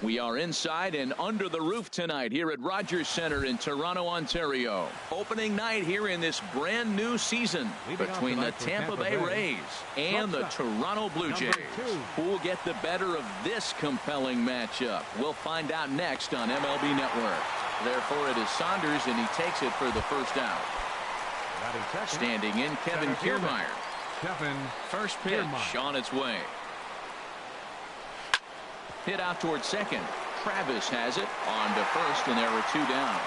We are inside and under the roof tonight here at Rogers Centre in Toronto, Ontario. Opening night here in this brand new season between the Tampa Bay Rays and the Toronto Blue Jays. Who will get the better of this compelling matchup? We'll find out next on MLB Network. Therefore, it is Saunders, and he takes it for the first out. Standing in, Kevin Kiermaier. First pitch on its way. Hit out towards second. Travis has it on to first, and there are 2 down.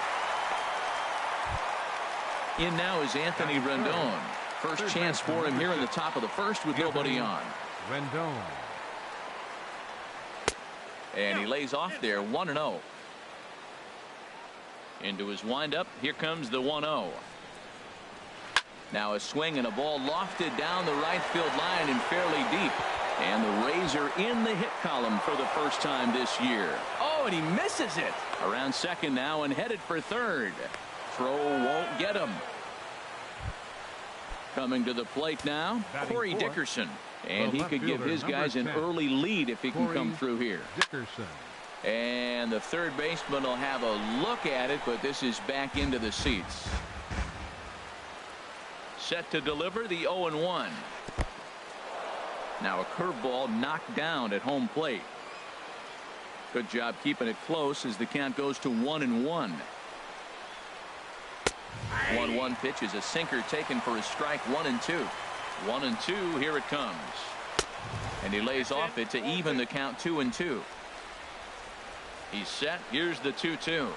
In now is Anthony Rendon. First chance for him here in the top of the first with nobody on. Rendon. And he lays off there, 1-0. Into his windup. Here comes the 1-0. Now a swing and a ball lofted down the right field line and fairly deep. And the Rays are in the hit column for the first time this year. Oh, and he misses it. Around second now and headed for third. Throw won't get him. Coming to the plate now, Corey Dickerson. And he could give his guys an early lead if he can come through here. And the third baseman will have a look at it, but this is back into the seats. Set to deliver the 0-1. Now a curveball knocked down at home plate. Good job keeping it close as the count goes to 1-1. 1-1 pitch is a sinker taken for a strike. 1-2. 1-2. Here it comes. And he lays off it to even the count 2-2. He's set. Here's the 2-2.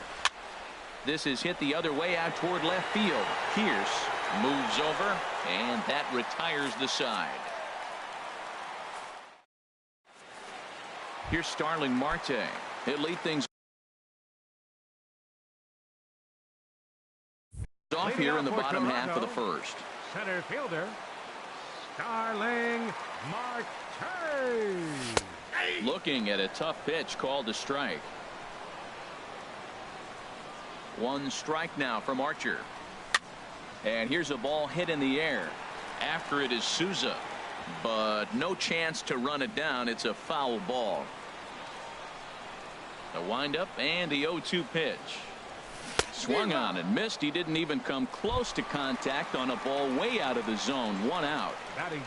This is hit the other way out toward left field. Pierce moves over, and that retires the side. Here's Starling Marte. He'll lead things off here in the bottom half of the first. Center fielder, Starling Marte. Looking at a tough pitch called a strike. 1 strike now from Archer. And here's a ball hit in the air. After it is Souza. But no chance to run it down. It's a foul ball. The windup and the 0-2 pitch. Swung on and missed. He didn't even come close to contact on a ball way out of the zone. 1 out. Batting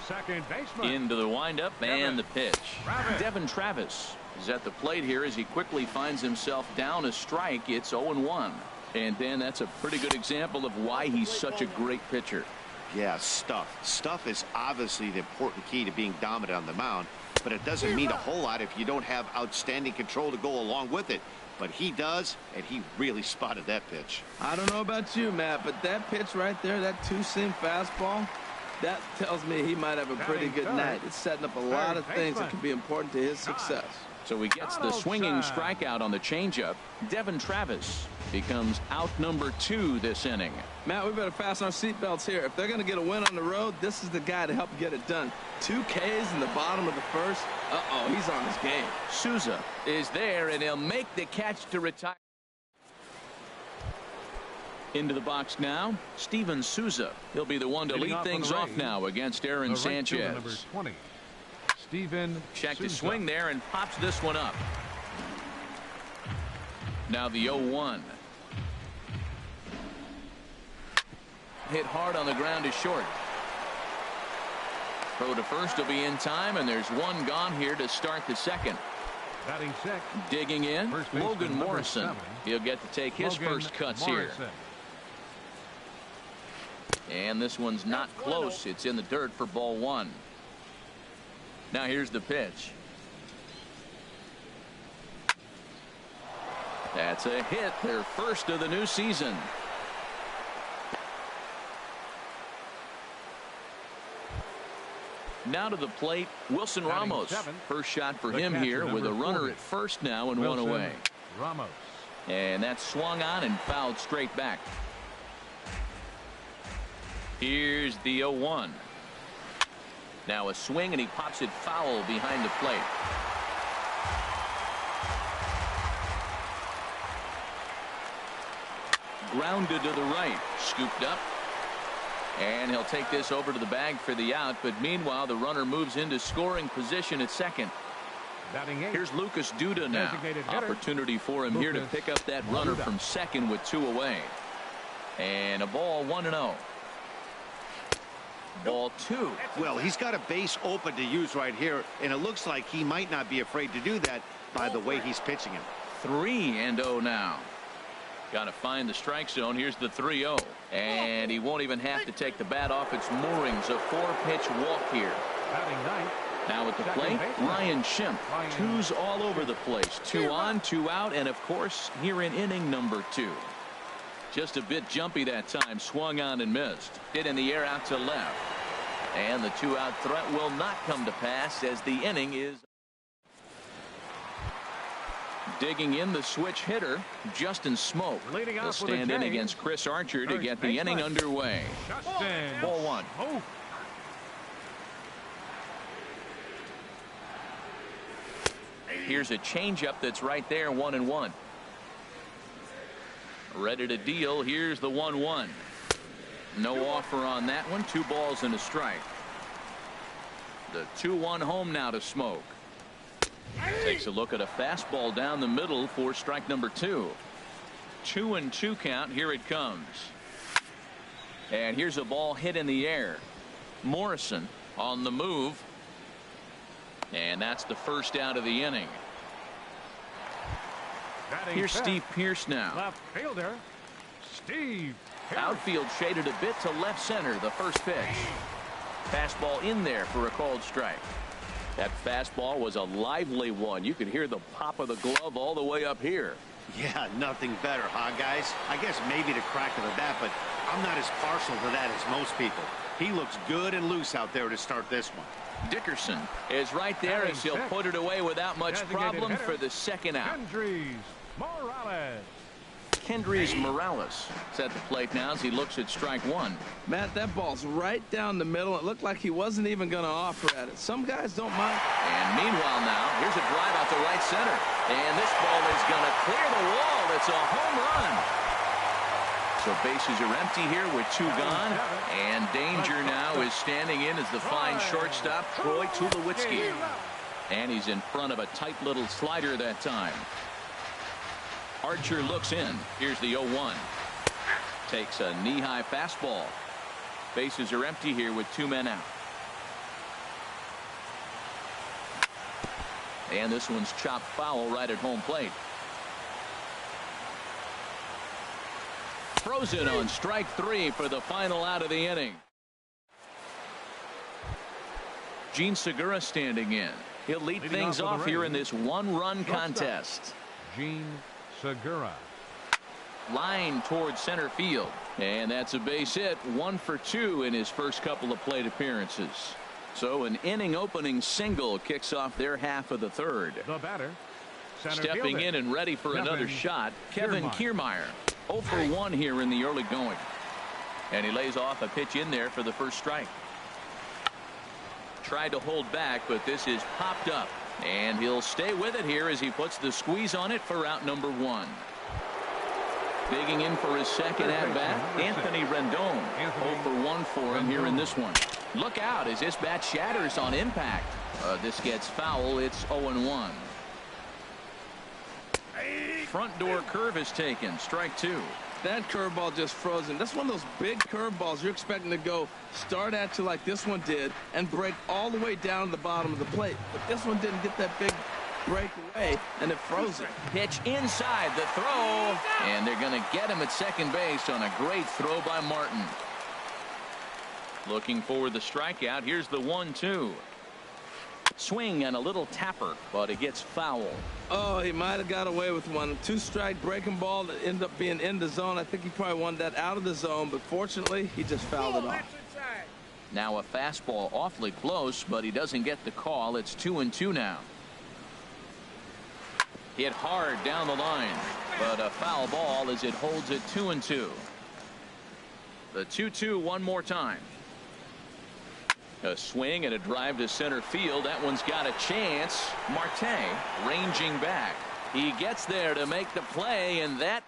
second baseman. Into the windup and the pitch. Devin Travis is at the plate here as he quickly finds himself down a strike. It's 0-1. And then that's a pretty good example of why he's such a great pitcher. Yeah, stuff is obviously the important key to being dominant on the mound, but it doesn't mean a whole lot if you don't have outstanding control to go along with it. But he does, and he really spotted that pitch. I don't know about you, Matt, but that pitch right there, that 2-seam fastball, that tells me he might have a pretty good night. It's setting up a lot of things that can be important to his success. So he gets the swinging strikeout on the changeup. Devin Travis becomes out number 2 this inning. Matt, we better fasten our seatbelts here. If they're going to get a win on the road, this is the guy to help get it done. 2 Ks in the bottom of the first. Uh-oh, he's on his game. Souza is there, and he'll make the catch to retire. Into the box now, Steven Souza. He'll be the one to lead things off now against Aaron Sanchez. Number 20. Steven Check Souza. to swing there and pops this one up. Now the 0-1. Hit hard on the ground is short. Throw to first will be in time, and there's 1 gone here to start the second. Batting sixth. Digging in, Logan Morrison. 7. He'll get to take his first cuts here. And this one's not close. It's in the dirt for ball 1. Now here's the pitch. That's a hit, their first of the new season. Now to the plate, Wilson Ramos. First shot for him here with a runner at first now and 1 away. Ramos. And that's swung on and fouled straight back. Here's the 0-1. Now a swing, and he pops it foul behind the plate. Grounded to the right, scooped up, and he'll take this over to the bag for the out. But meanwhile, the runner moves into scoring position at second. Batting 8. Here's Lucas Duda now. Designated hitter. Opportunity for him here to pick up that runner from second with 2 away. And a ball 1-0. Ball 2. Well, he's got a base open to use right here, and it looks like he might not be afraid to do that by the way he's pitching him. 3-0 now. Got to find the strike zone. Here's the 3-0. And he won't even have to take the bat off its moorings. A 4-pitch walk here. Batting 9. Now at the plate, Ryan Schimpf. 2s all over the place. 2 on, 2 out, and of course, here in inning number 2. Just a bit jumpy that time. Swung on and missed. Hit in the air out to left. And the 2-out threat will not come to pass as the inning is. Digging in the switch hitter, Justin Smoke. He'll stand in against Chris Archer to get the inning underway. Ball 1. Here's a changeup that's right there, 1-1. Ready to deal. Here's the 1-1. No offer on that one. 2 balls and a strike. The 2-1 home now to Smoke. Takes a look at a fastball down the middle for strike number 2. 2-2 count. Here it comes. And here's a ball hit in the air. Morrison on the move. And that's the first out of the inning. Here's Steve Pearce now. Left fielder, Steve Pearce. Outfield shaded a bit to left center. The first pitch. Fastball in there for a called strike. That fastball was a lively one. You could hear the pop of the glove all the way up here. Yeah, nothing better, huh, guys? I guess maybe the crack of the bat, but I'm not as partial to that as most people. He looks good and loose out there to start this one. Dickerson is right there as he'll put it away without much problem for the second out. Kendrys Morales is at the plate now as he looks at strike 1. Matt, that ball's right down the middle. It looked like he wasn't even going to offer at it. Some guys don't mind. And meanwhile now, here's a drive out to right center. And this ball is going to clear the wall. It's a home run. So bases are empty here with 2 gone. And danger now is standing in as the fine shortstop, Troy Tulowitzki. And he's in front of a tight little slider that time. Archer looks in. Here's the 0-1. Takes a knee-high fastball. Bases are empty here with 2 men out. And this one's chopped foul right at home plate. Throws it on strike 3 for the final out of the inning. Gene Segura standing in. He'll lead things off here in this 1-run contest. Gene Segura. Line towards center field. And that's a base hit. 1 for 2 in his first couple of plate appearances. So an inning opening single kicks off their half of the third. The batter. Stepping in and ready for another shot, Kevin Kiermaier. 0 for 1 here in the early going. And he lays off a pitch in there for the first strike. Tried to hold back, but this is popped up. And he'll stay with it here as he puts the squeeze on it for out number 1. Digging in for his second at-bat, Anthony Rendon. 0 for 1 for him here in this one. Look out as this bat shatters on impact. This gets foul. It's 0-1. Front door curve is taken. Strike 2. That curveball just frozen. That's one of those big curveballs you're expecting to go start at you like this one did and break all the way down to the bottom of the plate. But this one didn't get that big break away, and it froze it. Pitch inside the throw, and they're going to get him at second base on a great throw by Martin. Looking for the strikeout. Here's the 1-2. Swing and a little tapper, but it gets foul. Oh, he might have got away with one. 2-strike breaking ball that ended up being in the zone. I think he probably wanted that out of the zone, but fortunately, he just fouled it off. Now a fastball awfully close, but he doesn't get the call. It's 2-2 now. Hit hard down the line, but a foul ball as it holds it 2-2. The 2-2 one more time. A swing and a drive to center field. That one's got a chance. Marte ranging back. He gets there to make the play, and that.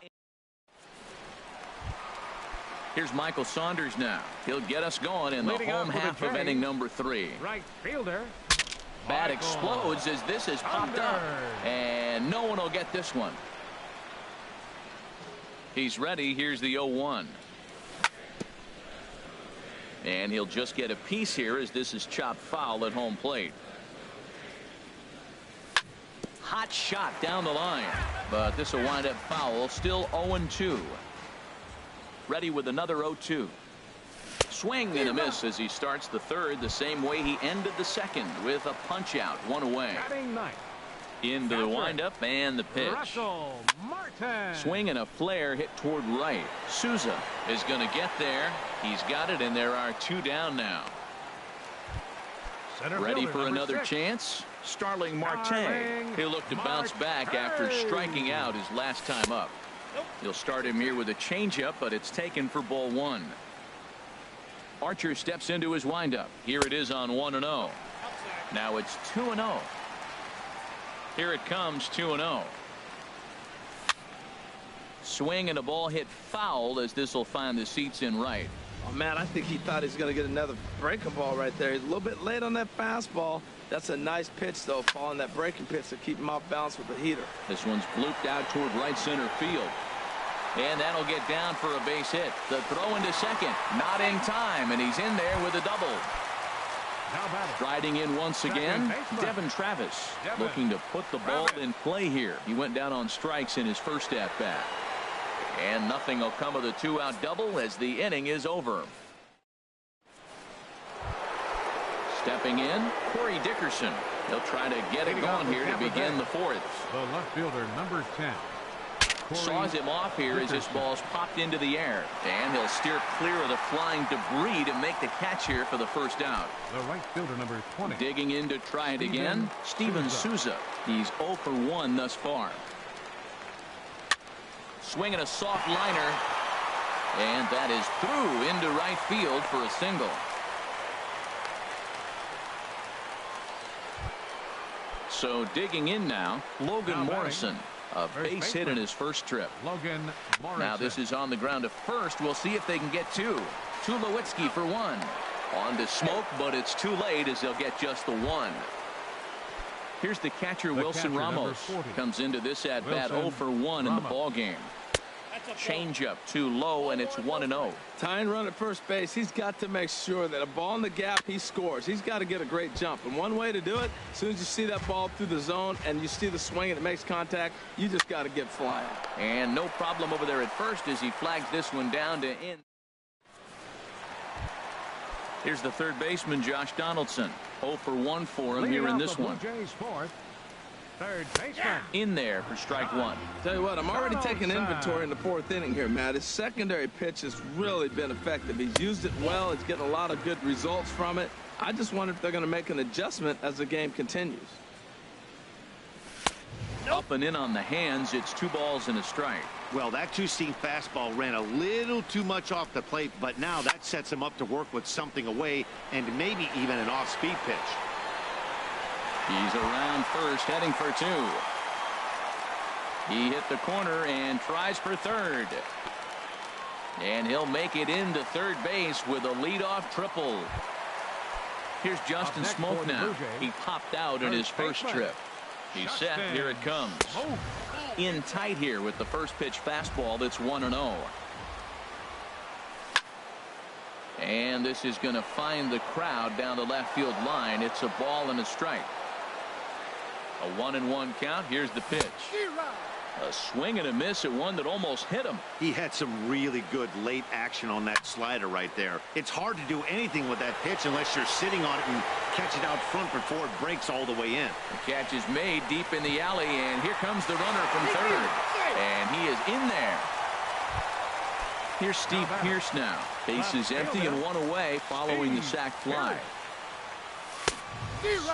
Here's Michael Saunders now. He'll get us going in the home half of inning number 3. Right fielder, Bat explodes as this is popped up. And no one will get this one. He's ready. Here's the 0-1. And he'll just get a piece here as this is chopped foul at home plate. Hot shot down the line. But this will wind up foul. Still 0-2. Ready with another 0-2. Swing and a miss as he starts the third the same way he ended the second with a punch out, one away. Into the windup and the pitch. Swing and a flare hit toward right. Souza is going to get there. He's got it, and there are two down now. Ready for another chance. Starling Marte. He'll look to bounce back after striking out his last time up. He'll start him here with a changeup, but it's taken for ball one. Archer steps into his windup. Here it is on 1-0. Now it's 2-0. Here it comes, 2-0. Swing and a ball hit foul as this will find the seats in right. Oh, man, I think he thought he was going to get another breaking ball right there. He's a little bit late on that fastball. That's a nice pitch, though, following that breaking pitch to keep him off balance with the heater. This one's blooped out toward right center field. And that'll get down for a base hit. The throw into second. Not in time, and he's in there with a double. Riding in once again, Devin Travis looking to put the ball in play here. He went down on strikes in his first at-bat. And nothing will come of the two-out double as the inning is over. Stepping in, Corey Dickerson. He'll try to get it going here to begin the fourth. The left fielder, number 10. Saws him off here as this ball's popped into the air. And he'll steer clear of the flying debris to make the catch here for the first out. The right fielder, number 20. Digging in to try it again, Steven Souza. He's 0 for 1 thus far. Swinging a soft liner. And that is through into right field for a single. So digging in now, Logan Morrison. A base hit in his first trip. Logan Morrison. Now this is on the ground to first. We'll see if they can get two. Tulowitzki for one. On to Smoke, but it's too late as they'll get just the one. Here's the catcher, Wilson Ramos. Comes into this at bat 0 for 1 in the ball game. Changeup too low, and it's 1-0. Tying run at first base, he's got to make sure that a ball in the gap, he scores. He's got to get a great jump. And one way to do it, as soon as you see that ball through the zone and you see the swing and it makes contact, you just got to get flying. And no problem over there at first as he flags this one down to in. Here's the third baseman, Josh Donaldson. 0 for 1 for him here in this one. Third baseman. In there for strike one. Tell you what, I'm already taking inventory in the fourth inning here, Matt. His secondary pitch has really been effective. He's used it well. He's getting a lot of good results from it. I just wonder if they're going to make an adjustment as the game continues. Up and in on the hands. It's 2 balls and a strike. Well, that two-seam fastball ran a little too much off the plate, but now that sets him up to work with something away and maybe even an off-speed pitch. He's around first, heading for 2. He hit the corner and tries for third. And he'll make it into third base with a leadoff triple. Here's Justin Smoak now. He popped out in his first trip. He's set. Here it comes. In tight here with the first pitch fastball that's 1-0. And this is going to find the crowd down the left field line. It's a ball and a strike. A 1-1 count. Here's the pitch. A swing and a miss at one that almost hit him. He had some really good late action on that slider right there. It's hard to do anything with that pitch unless you're sitting on it and catch it out front before it breaks all the way in. The catch is made deep in the alley, and here comes the runner from third. And he is in there. Here's Steve Pearce now. Base is empty and 1 away following the sac fly.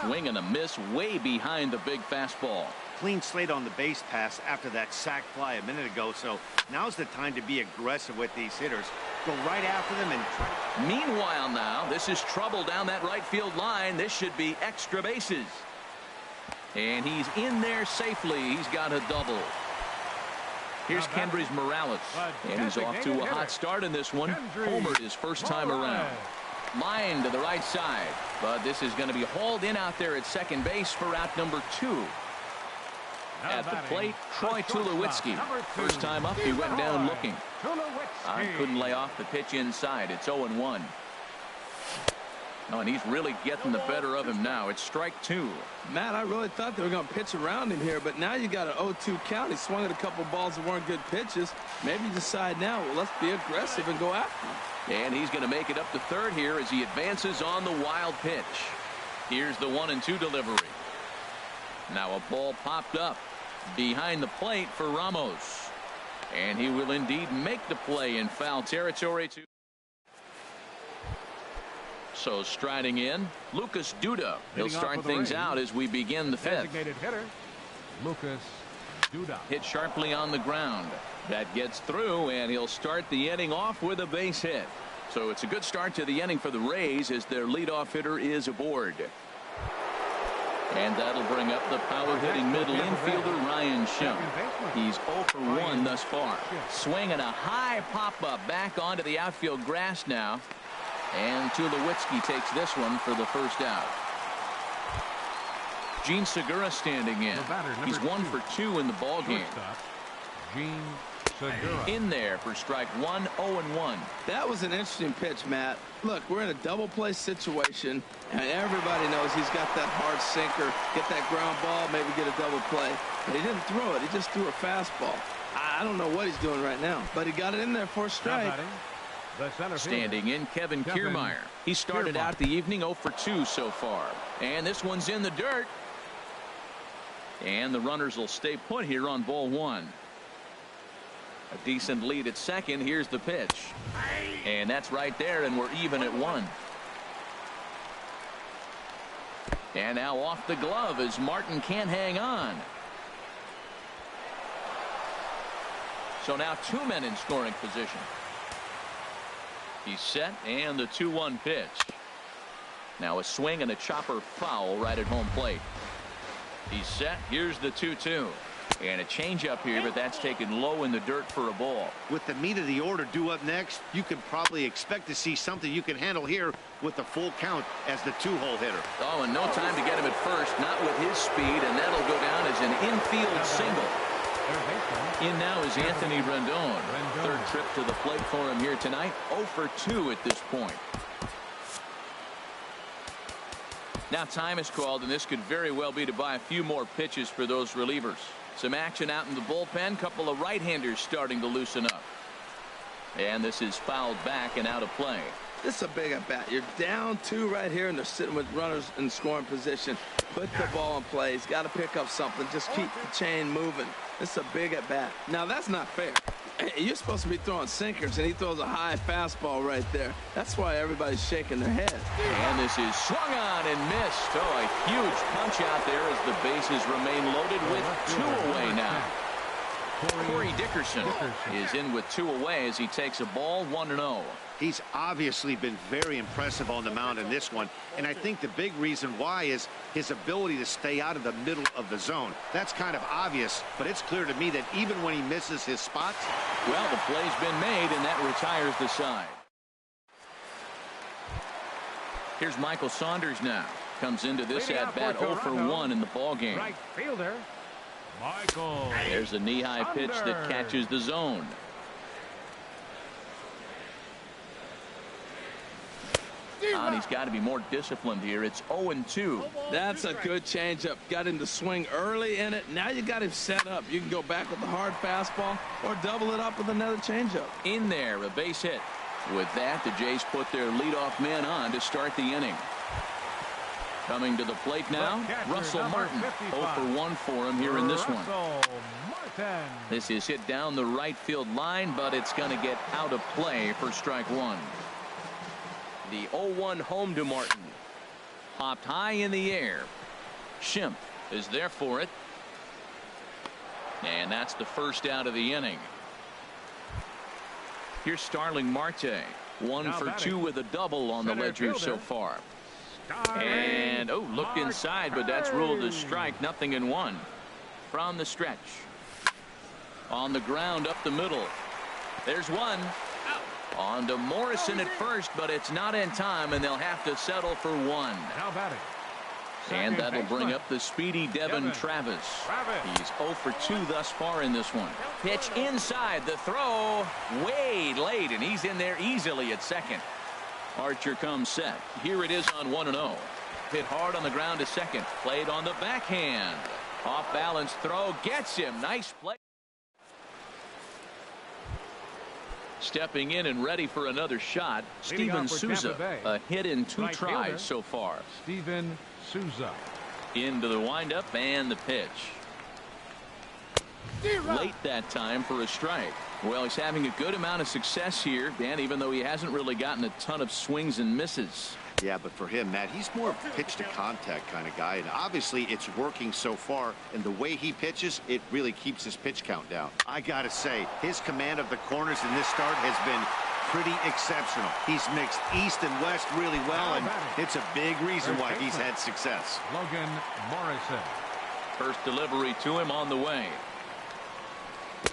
Swing and a miss way behind the big fastball. Clean slate on the base pass after that sac fly a minute ago, so now's the time to be aggressive with these hitters. Go right after them and try. Meanwhile now, this is trouble down that right field line. This should be extra bases. And he's in there safely. He's got a double. Here's Kendrys Morales, and he's off to a hot start in this one. Homered his first time around. Line to the right side. But this is going to be hauled in out there at second base for out number 2. At the plate, Troy Tulowitzki. First time up, he went down looking. Couldn't lay off the pitch inside. It's 0-1. Oh, and he's really getting the better of him now. It's strike 2. Matt, I really thought they were going to pitch around him here, but now you got an 0-2 count. He swung at a couple balls that weren't good pitches. Maybe you decide now, well, let's be aggressive and go after him. And he's going to make it up to third here as he advances on the wild pitch. Here's the 1-2 delivery. Now a ball popped up behind the plate for Ramos. And he will indeed make the play in foul territory. So striding in, Lucas Duda. He'll start things out as we begin the 5th. Designated hitter, Lucas Duda. Hit sharply on the ground. That gets through, and he'll start the inning off with a base hit. So it's a good start to the inning for the Rays as their leadoff hitter is aboard. And that'll bring up the power-hitting middle infielder, Ryan Schimpf. He's 0 for 1 thus far. Swinging a high pop-up back onto the outfield grass now. And Tulowitzki takes this one for the first out. Gene Segura standing in. He's 1 for 2 in the ballgame. Gene Segura. In there for strike 1, 0-1. That was an interesting pitch, Matt. Look, we're in a double play situation, and everybody knows he's got that hard sinker. Get that ground ball, maybe get a double play. But he didn't throw it. He just threw a fastball. I don't know what he's doing right now, but he got it in there for a strike. Standing in, Kevin Kiermaier. He started out the evening 0 for 2 so far. And this one's in the dirt. And the runners will stay put here on ball 1. A decent lead at second. Here's the pitch. And that's right there, and we're even at 1. And now off the glove as Martin can't hang on. So now 2 men in scoring position. He's set, and the 2-1 pitch. Now a swing and a chopper foul right at home plate. He's set. Here's the 2-2. And a changeup here, but that's taken low in the dirt for a ball. With the meat of the order due up next, you can probably expect to see something you can handle here with the full count as the 2-hole hitter. Oh, and no time to get him at first, not with his speed, and that'll go down as an infield single. In now is Anthony Rendon. Third trip to the plate for him here tonight. 0 for 2 at this point. Now time is called, and this could very well be to buy a few more pitches for those relievers. Some action out in the bullpen. Couple of right-handers starting to loosen up. And this is fouled back and out of play. This is a big at bat. You're down 2 right here, and they're sitting with runners in scoring position. Put the ball in play. He's got to pick up something. Just keep the chain moving. This is a big at bat. Now that's not fair. You're supposed to be throwing sinkers, and he throws a high fastball right there. That's why everybody's shaking their head. And this is swung on and missed. Oh, a huge punch out there as the bases remain loaded with 2 away now. Corey Dickerson is in with 2 away as he takes a ball 1-0. He's obviously been very impressive on the mound in this one, and I think the big reason why is his ability to stay out of the middle of the zone. That's kind of obvious, but it's clear to me that even when he misses his spots, well, the play's been made, and that retires the side. Here's Michael Saunders now. Comes into this at bat 0 for 1 in the ball game. Right fielder, Michael. There's a knee-high pitch that catches the zone. And he's got to be more disciplined here. It's 0-2. That's a good changeup. Got him to swing early in it. Now you got him set up. You can go back with the hard fastball or double it up with another changeup. In there, a base hit. With that, the Jays put their leadoff man on to start the inning. Coming to the plate now, Russell Martin. 0 for 1 for him here in this one. This is hit down the right field line, but it's going to get out of play for strike 1. The 0-1 home to Martin. Popped high in the air. Schimpf is there for it. And that's the first out of the inning. Here's Starling Marte. 1 for 2 with a double on the ledger so far. And, oh, looked inside, but that's ruled a strike. 0-1 from the stretch. On the ground up the middle. There's one. On to Morrison at first, but it's not in time, and they'll have to settle for one. Now batting. And that'll bring up the speedy Devin Travis. He's 0 for 2 thus far in this one. Pitch inside, the throw way late, and he's in there easily at second. Archer comes set. Here it is on 1-0. Hit hard on the ground to second. Played on the backhand. Off balance throw gets him. Nice play. Stepping in and ready for another shot, Steven Souza. A hit in 2 tries so far. Steven Souza. Into the windup and the pitch. Late that time for a strike. Well, he's having a good amount of success here, Dan, even though he hasn't really gotten a ton of swings and misses. Yeah, but for him, Matt, he's more of a pitch to contact kind of guy, and obviously it's working so far, and the way he pitches, it really keeps his pitch count down. I gotta say, his command of the corners in this start has been pretty exceptional. He's mixed east and west really well, and it's a big reason why he's had success. Logan Morrison. First delivery to him on the way.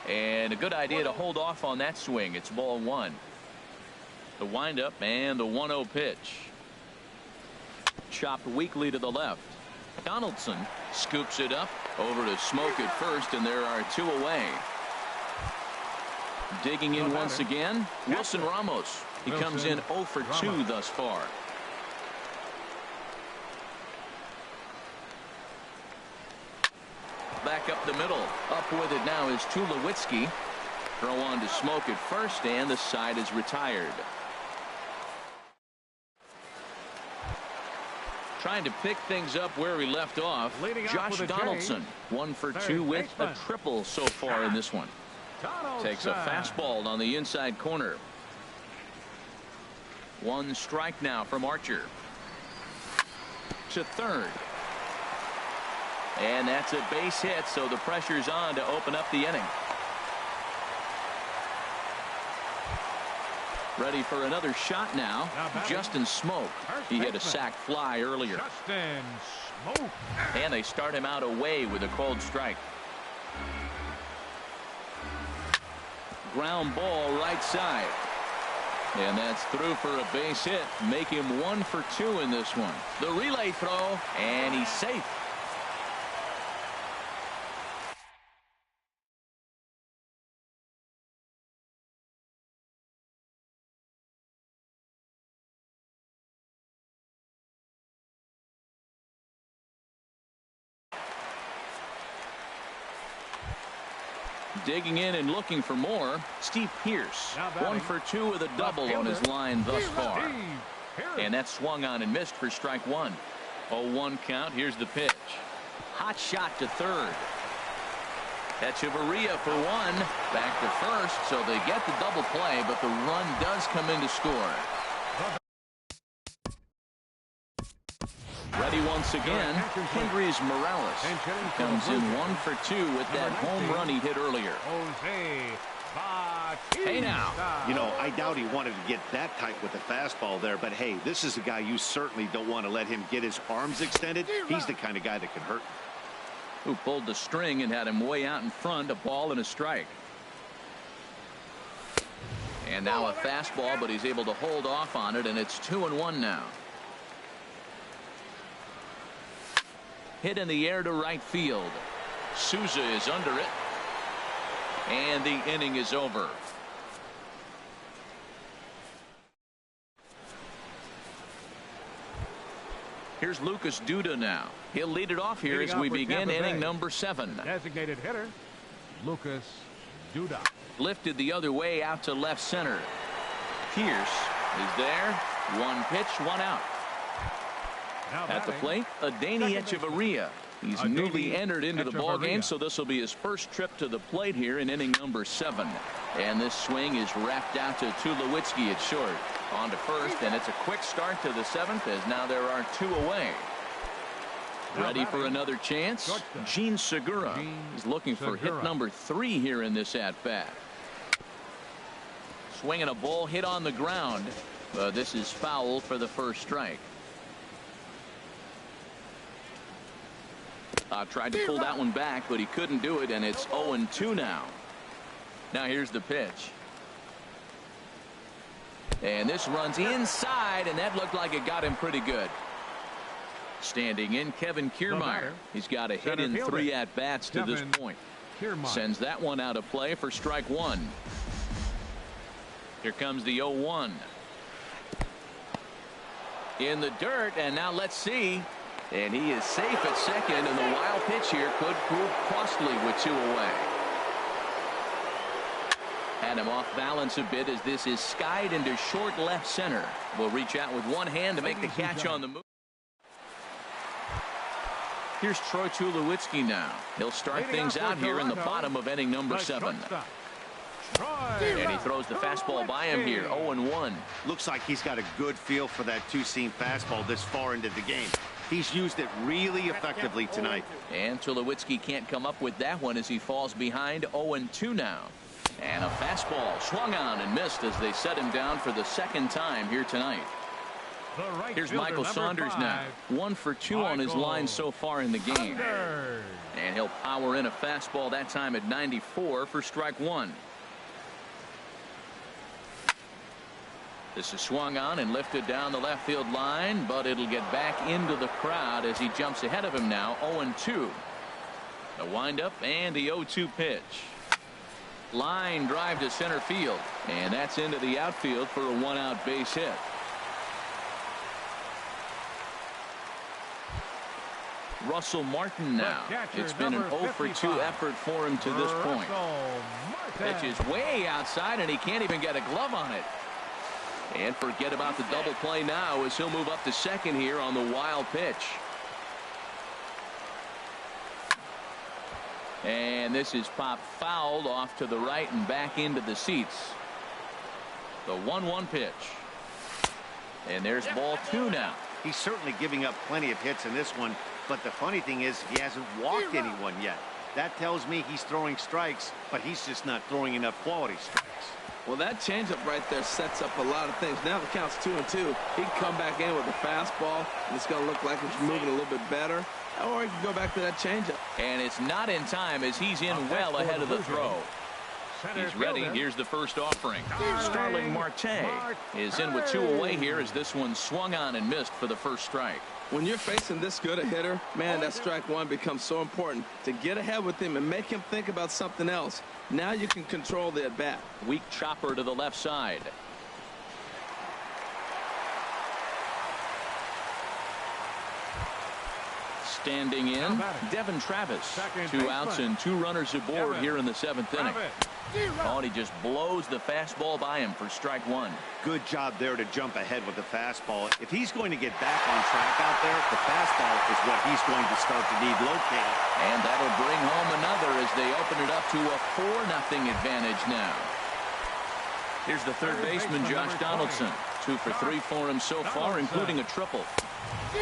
And a good idea to hold off on that swing. It's ball 1. The windup and the 1-0 pitch. Chopped weakly to the left. Donaldson scoops it up over to Smoke at first, and there are 2 away. Digging in once again, Wilson Ramos. He comes in 0 for 2 thus far. Back up the middle. Up with it now is Tulowitzki. Throw on to Smoke at first, and the side is retired. Trying to pick things up where he left off. Josh Donaldson, 1 for 2 with a triple so far in this one. Takes a fastball on the inside corner. 1 strike now from Archer. To third. And that's a base hit, so the pressure's on to open up the inning. Ready for another shot now. Justin Smoke. He hit a sac fly earlier. Justin Smoke. And they start him out away with a cold strike. Ground ball right side. And that's through for a base hit. Make him 1 for 2 in this one. The relay throw, and he's safe. Digging in and looking for more, Steve Pearce. 1 for 2 with a double on his line thus far. And that swung on and missed for strike 1. 0-1 count. Here's the pitch. Hot shot to third. Echeverria for 1. Back to first, so they get the double play, but the run does come in to score. Ready once again, Kendrys Morales. He comes in 1 for 2 with that home run he hit earlier. Hey now. You know, I doubt he wanted to get that tight with the fastball there, but hey, this is a guy you certainly don't want to let him get his arms extended. He's the kind of guy that can hurt. Who pulled the string and had him way out in front, a ball and a strike. And now a fastball, but he's able to hold off on it, and it's 2-1 now. Hit in the air to right field. Souza is under it. And the inning is over. Here's Lucas Duda now. He'll lead it off here as we begin inning number 7. Designated hitter, Lucas Duda. Lifted the other way out to left center. Pierce is there. 1 pitch, 1 out. At the plate, Adeiny Echeverria. He's newly entered into the ball game, so this will be his first trip to the plate here in inning number 7. And this swing is wrapped out to Tulowitzki at short. On to first, and it's a quick start to the 7th as now there are 2 away. Ready for another chance? Gene Segura is looking for hit number 3 here in this at-bat. Swinging a ball hit on the ground. This is foul for the first strike. Tried to pull that one back, but he couldn't do it, and it's 0-2 now. Now here's the pitch. And this runs inside, and that looked like it got him pretty good. Standing in, Kevin Kiermaier. He's got a hit in 3 at-bats to this point. Sends that one out of play for strike 1. Here comes the 0-1. In the dirt, and now let's see. And he is safe at second, and the wild pitch here could prove costly with 2 away. Had him off balance a bit as this is skied into short left center. Will reach out with one hand to make the catch on the move. Here's Troy Tulowitzki now. He'll start things out here in the bottom of inning number 7. And he throws the fastball by him here, 0-1. Looks like he's got a good feel for that two-seam fastball this far into the game. He's used it really effectively tonight. And Tulowitzki can't come up with that one as he falls behind 0-2 now. And a fastball swung on and missed as they set him down for the 2nd time here tonight. Here's Michael Saunders now. 1 for 2 on his line so far in the game. And he'll power in a fastball that time at 94 for strike 1. This is swung on and lifted down the left field line, but it'll get back into the crowd as he jumps ahead of him now, 0-2. The windup and the 0-2 pitch. Line drive to center field, and that's into the outfield for a 1-out base hit. Russell Martin now. It's been an 0 for 2 effort for him to this point. Pitch is way outside, and he can't even get a glove on it. And forget about the double play now as he'll move up to second here on the wild pitch. And this is popped fouled off to the right and back into the seats. The 1-1 pitch. And there's ball 2 now. He's certainly giving up plenty of hits in this one, but the funny thing is he hasn't walked anyone yet. That tells me he's throwing strikes, but he's just not throwing enough quality strikes. Well, that changeup right there sets up a lot of things. Now the count's 2-2. He can come back in with a fastball, and it's going to look like it's moving a little bit better. Or he can go back to that changeup. And it's not in time as he's in well ahead of the throw. He's ready. Here's the first offering. Starling Marte is in with 2 away here as this one swung on and missed for the first strike. When you're facing this good a hitter, man, that strike 1 becomes so important to get ahead with him and make him think about something else. Now you can control the at-bat. Weak chopper to the left side. Standing in, Devin Travis. 2 outs and 2 runners aboard here in the 7th inning. Oh, and he just blows the fastball by him for strike 1. Good job there to jump ahead with the fastball. If he's going to get back on track out there, the fastball is what he's going to start to need located. And that'll bring home another as they open it up to a 4-0 advantage now. Here's the third baseman, Josh Donaldson. 2 for 3 for him so far, including a triple.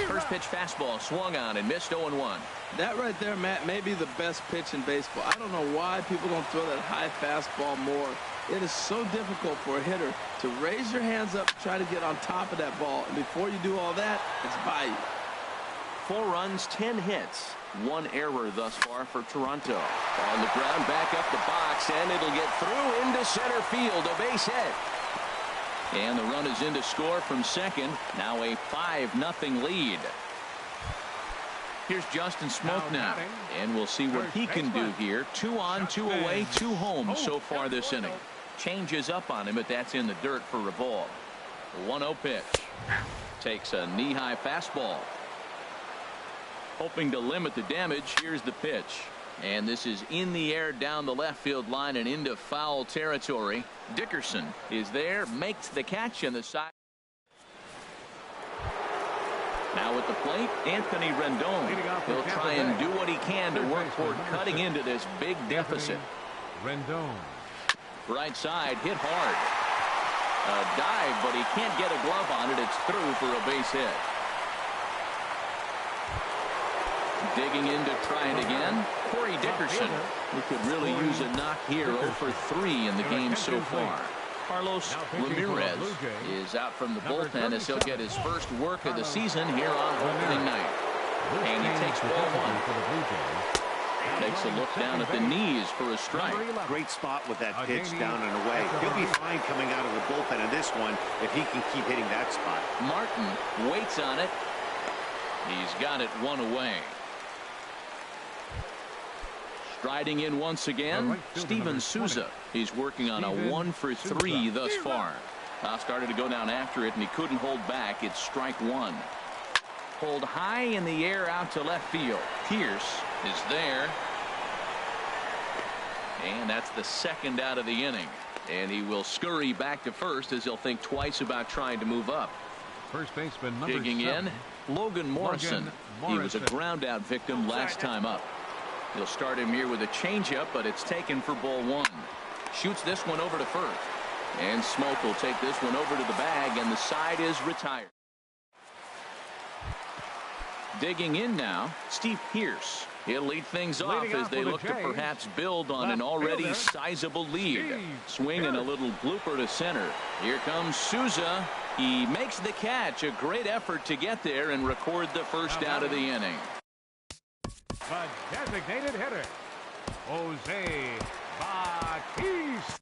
First pitch fastball swung on and missed 0-1. That right there, Matt, may be the best pitch in baseball. I don't know why people don't throw that high fastball more. It is so difficult for a hitter to raise your hands up, try to get on top of that ball. And before you do all that, it's by you. 4 runs, 10 hits. 1 error thus far for Toronto. On the ground, back up the box, and it'll get through into center field. A base hit. And the run is in to score from second. Now a 5-0 lead. Here's Justin Smoke now. And we'll see what he can do here. 2 on, 2 away, 2 home so far this inning. Changes up on him, but that's in the dirt for a ball. 1-0 pitch. Takes a knee-high fastball. Hoping to limit the damage. Here's the pitch. And this is in the air down the left field line and into foul territory. Dickerson is there, makes the catch on the side. Now at the plate, Anthony Rendon. He'll try and do what he can to work toward cutting into this big deficit. Rendon. Right side, hit hard. A dive, but he can't get a glove on it. It's through for a base hit. Digging in to try it again. Corey Dickerson, who could really use a knock here. 0 for 3 in the game so far. Carlos Ramirez is out from the bullpen as he'll get his first work of the season here on opening night. And he takes ball 1. Takes a look down at the knees for a strike. Great spot with that pitch down and away. He'll be fine coming out of the bullpen in this one if he can keep hitting that spot. Martin waits on it. He's got it one away. Striding in once again, Steven Souza. He's working on a 1-for-3 thus far. Started to go down after it, and he couldn't hold back. It's strike one. Pulled high in the air out to left field. Pierce is there. And that's the second out of the inning. And he will scurry back to first as he'll think twice about trying to move up. First baseman number Digging 7. in, Logan Morrison. He was a ground out victim last time up. He'll start him here with a changeup, but it's taken for ball one. Shoots this one over to first. And Smoke will take this one over to the bag, and the side is retired. Digging in now, Steve Pierce. He'll lead things off as they look to perhaps build on an already sizable lead. Swinging a little blooper to center. Here comes Souza. He makes the catch. A great effort to get there and record the first out of the inning. The designated hitter, Jose Bautista.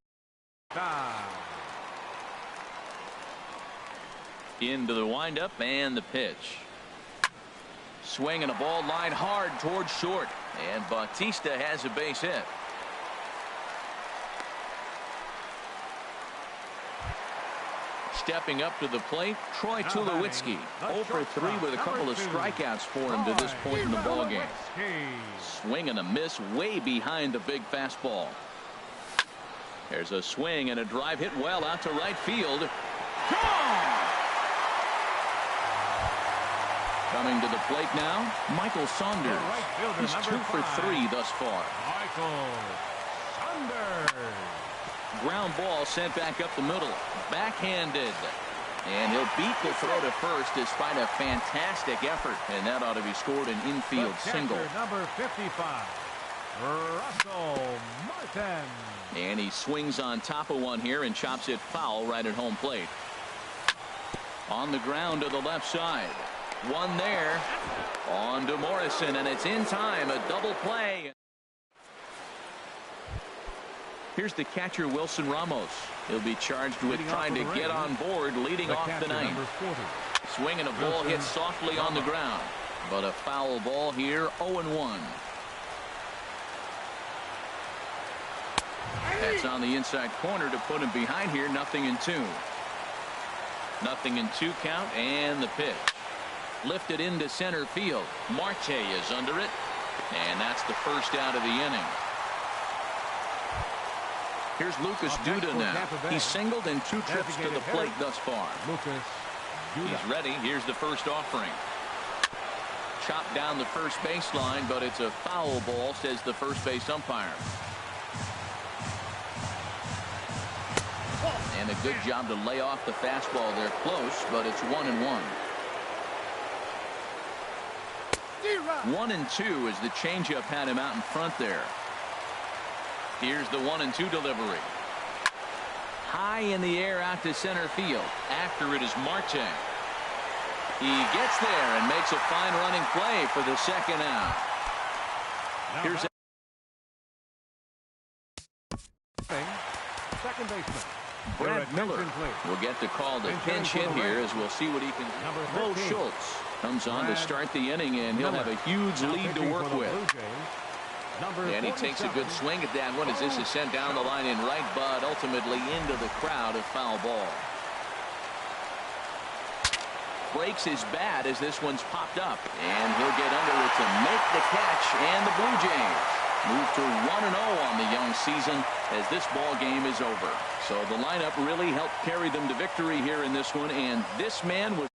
Into the windup and the pitch. Swing and a ball line hard towards short, and Bautista has a base hit. Stepping up to the plate, Troy Tulowitzki. 0-for-3 with a couple of strikeouts for him to this point in the ballgame. Swing and a miss way behind the big fastball. There's a swing and a drive hit well out to right field. Gone! Coming to the plate now, Michael Saunders. He's 2-for-3 thus far. Michael Saunders. Ground ball sent back up the middle. Backhanded. And he'll beat the throw to first despite a fantastic effort. And that ought to be scored an infield single. Number 55, Russell Martin. And he swings on top of one here and chops it foul right at home plate. On the ground to the left side. One there. On to Morrison, and it's in time. A double play. Here's the catcher, Wilson Ramos. He'll be charged with trying to get on board, leading off the ninth. Swinging a ball hit softly on the ground. But a foul ball here, 0-1. That's on the inside corner to put him behind here. 0-2. 0-2 count, and the pitch. Lifted into center field. Marte is under it. And that's the first out of the inning. Here's Lucas Duda now. He's singled in 2 trips to the plate thus far. He's ready. Here's the first offering. Chopped down the first baseline, but it's a foul ball, says the first base umpire. And a good job to lay off the fastball there. Close, but it's 1-1. 1-2 as the changeup had him out in front there. Here's the 1-2 delivery. High in the air out to center field. After it is Marte. He gets there and makes a fine running play for the second out. Here's second baseman Brad Miller will get the call to pinch hit here as we'll see what he can do. Bo Schultz comes on to start the inning, and he'll have a huge lead to work with. And he takes a good swing at that one as this is sent down the line in right, but ultimately into the crowd, a foul ball. Breaks his bat as this one's popped up, and he'll get under it to make the catch, and the Blue Jays move to 1-0 on the young season as this ball game is over. So the lineup really helped carry them to victory here in this one, and this man was